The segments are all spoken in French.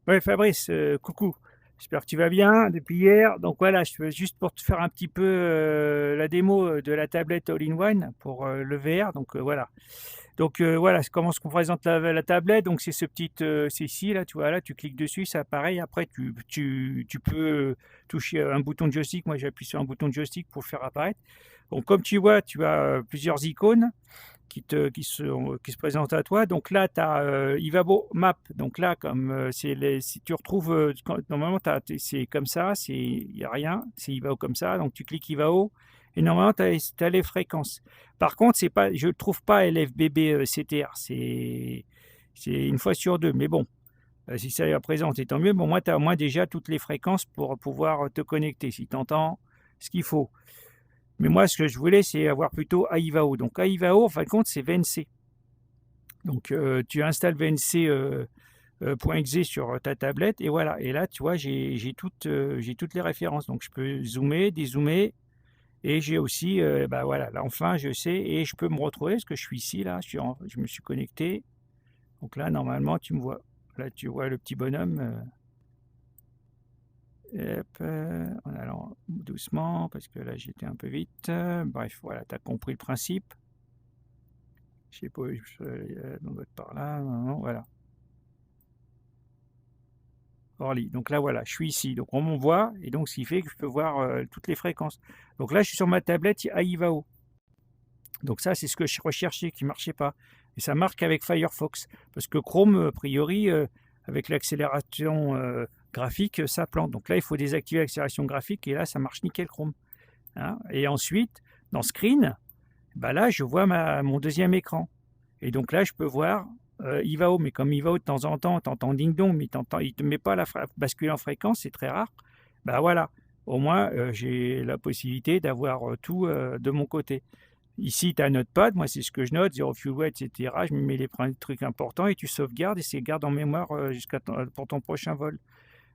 Ouais, Fabrice, coucou. J'espère que tu vas bien depuis hier. Donc voilà, je fais juste pour te faire un petit peu la démo de la tablette All-in-One pour le VR. Donc voilà. Donc voilà, comment se présente la tablette. Donc c'est ce petit, c'est ici là, tu vois là, tu cliques dessus, ça apparaît. Après tu peux toucher un bouton de joystick. Moi j'appuie sur un bouton de joystick pour le faire apparaître. Donc comme tu vois, tu as plusieurs icônes qui se présentent à toi. Donc là, tu as Ivabo Map. Donc là, comme c'est si tu retrouves, normalement, c'est comme ça, il n'y a rien, c'est Ivao comme ça. Donc tu cliques Ivao et normalement, tu as les fréquences. Par contre, je ne trouve pas LFBB CTR. C'est une fois sur deux. Mais bon, si ça est présent, c'est tant mieux. Bon, moi, tu as au moins déjà toutes les fréquences pour pouvoir te connecter si tu entends ce qu'il faut. Mais moi, ce que je voulais, c'est avoir plutôt Aivao. Donc Aivao, en fin de compte, c'est VNC. Donc tu installes VNC, .exe sur ta tablette et voilà. Et là, tu vois, j'ai toutes les références. Donc je peux zoomer, dézoomer et j'ai aussi, bah, voilà, là, enfin, je sais et je peux me retrouver parce que je suis ici, là, je me suis connecté. Donc là, normalement, tu me vois. Là, tu vois le petit bonhomme, et hop, en allant doucement parce que là, j'étais un peu vite. Bref, voilà, tu as compris le principe. Je sais pas, on doit être par là, non, voilà. Orly. Donc là, voilà, je suis ici. Donc on me voit et donc ce qui fait que je peux voir toutes les fréquences. Donc là, je suis sur ma tablette Aivao. Donc ça, c'est ce que je recherchais qui ne marchait pas. Et ça marque avec Firefox. Parce que Chrome, a priori, avec l'accélération graphique, ça plante. Donc là, il faut désactiver l'accélération graphique et là, ça marche nickel Chrome. Hein. Et ensuite, dans Screen, bah là, je vois mon deuxième écran. Et donc là, je peux voir Ivao. Mais comme Ivao, de temps en temps, tu entends ding dong, mais il ne te met pas basculer en fréquence, c'est très rare. Bah voilà, au moins, j'ai la possibilité d'avoir tout de mon côté. Ici, tu as Notepad, moi, c'est ce que je note, zero fuel, etc. Je me mets les trucs importants et tu sauvegardes et c'est garde en mémoire pour ton prochain vol.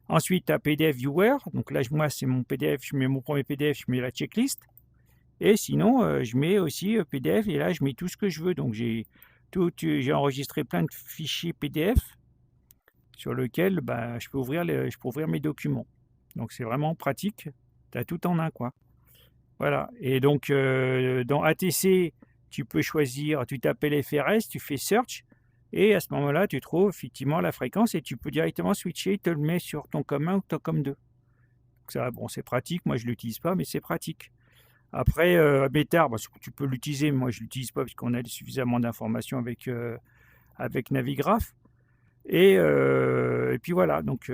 Ensuite, tu as PDF Viewer. Donc là, moi, c'est mon PDF. Je mets mon premier PDF, je mets la checklist. Et sinon, je mets aussi, PDF et là, je mets tout ce que je veux. Donc j'ai enregistré plein de fichiers PDF sur lesquels, bah, je peux ouvrir mes documents. Donc c'est vraiment pratique, tu as tout en un, quoi. Voilà et donc dans ATC, tu peux choisir tu t'appelles FRS, tu fais search et à ce moment-là, tu trouves effectivement la fréquence et tu peux directement switcher, il te le met sur ton COM 1 ou ton COM 2. Ça, bon, c'est pratique, moi je l'utilise pas, mais c'est pratique. Après, Bétard, bah, tu peux l'utiliser, mais moi je l'utilise pas puisqu'on a suffisamment d'informations avec Navigraph et puis voilà donc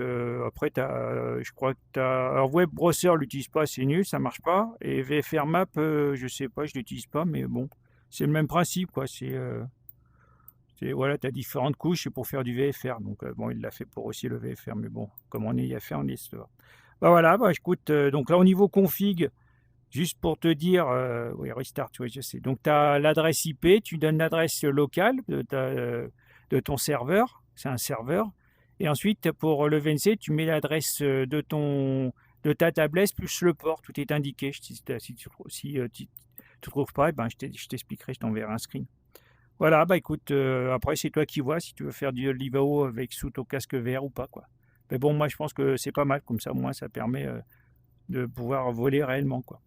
après je crois que tu as alors Web Browser l'utilise pas, c'est nul, ça marche pas et VFR Map, je sais pas, je l'utilise pas mais bon, c'est le même principe quoi, c'est voilà, tu as différentes couches, c'est pour faire du VFR donc bon, il l'a fait pour aussi le VFR mais bon, comme on y a fait, on y se bah, voilà, bah, écoute, donc là au niveau config. Juste pour te dire, oui, restart, oui, je sais. Donc, tu as l'adresse IP, tu donnes l'adresse locale de ton serveur, c'est un serveur. Et ensuite, pour le VNC, tu mets l'adresse de ta tablette plus le port, tout est indiqué. Si tu ne trouves pas, eh ben, je t'expliquerai, je t'enverrai un screen. Voilà, bah écoute, après, c'est toi qui vois si tu veux faire du Livao avec sous ton casque VR ou pas, quoi. Mais bon, moi, je pense que c'est pas mal, comme ça, au moins, ça permet de pouvoir voler réellement, quoi.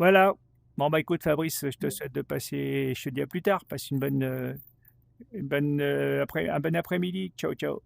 Voilà. Bon, bah, écoute Fabrice, je te souhaite de passer je te dis à plus tard. Passe une bonne après un bon après-midi. Ciao, ciao.